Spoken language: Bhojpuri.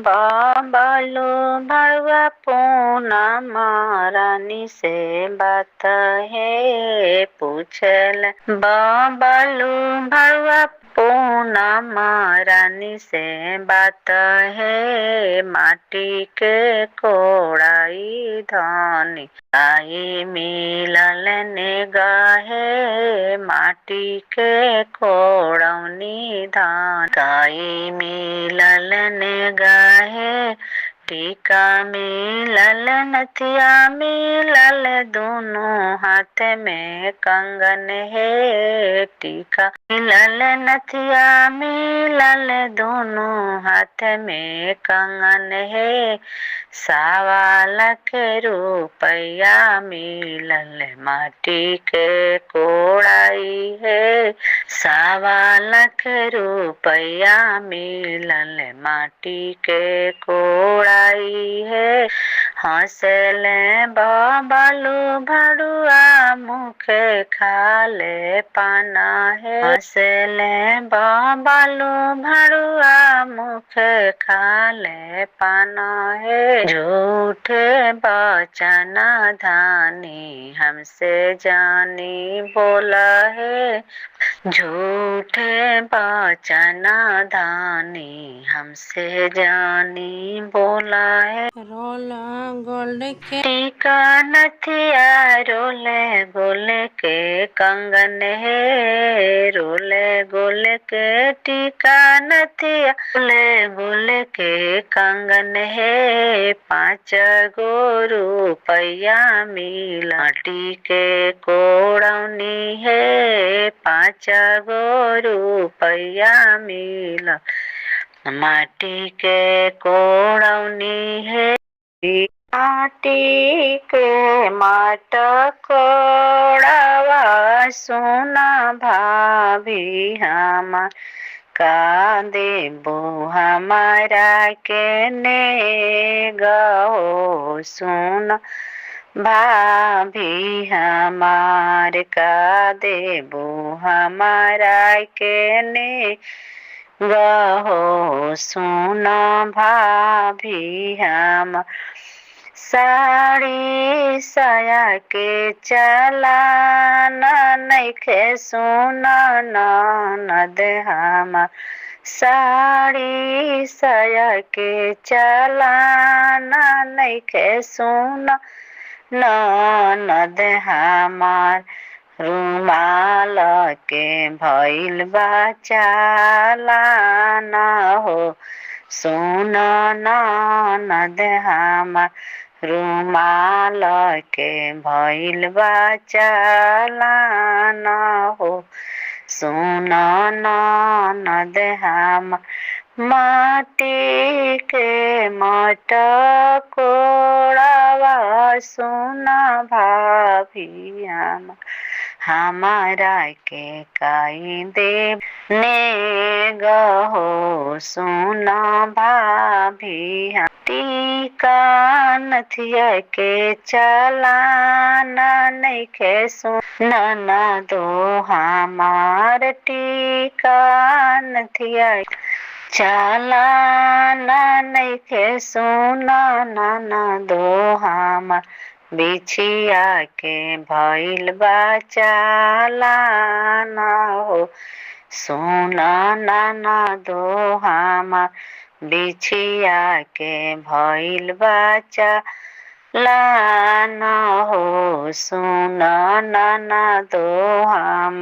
बाबालो भड़वा पूनम रानी से बात है पूछल। बाबालो भड़वा पूनम रानी से बात है माटी के कोड़ाई धानी आई मिलल ने गाहे माटी के कोड़ौनी धान गाई मिलल ने गाहे टीका मिलल नथिया मिलल दोनों हाथ में कंगन है टीका मिलल नथिया मिलल दोनों हाथ में कंगन है 1.25 लाख रुपया मिलल माटी के कोड़ाई है 1.25 लाख रुपया मिलल माटी के कोड़ाई है हंसले बाबालो भड़ुआ मुख खाले पाना है हंसले बाबालो भड़ुआ मुख खाले पाना है झूठे वचन धानी हमसे जानी बोला है झूठे वचन धानी हमसे जानी बोला है रोल गोल्ड के टीका नथिया रोले गोल के कंगन है रोले गोल के टीका नथिया रोले गोल के कंगन है 5 गो रुपया मिला माटी के कोड़ौनी है 5 गो रुपया मिला माटी के कोड़ौनी है माटी के माट कोड़वा सोना भाभी हम का देबो हमारा के ने गो सोना भाभी हमार का देबो हमारा के ने गहो सोना भाभी हम साड़ी साया के चलाना नइखे सोना ननद हम साड़ी साया के चलाना नइखे सोना ननद हमार रुमाल के भइल बा चालाना हो सोना ननद हमार रुमाल के भइल बा चालाना हो सोना ननद हमार माटी के मट कोड़वा सोना भाभी हमारा के काई दे ने गहो सोना भाभी टीका नथिया के चलाना नइखे सोना दो हमार टीका नथिया चलाना नइखे सोना नाना दो हमार बिछिया के भइल बा चालाना हो सोना नाना दो हमार बिछिया के भइल बा चालाना हो सोना नाना दो हमार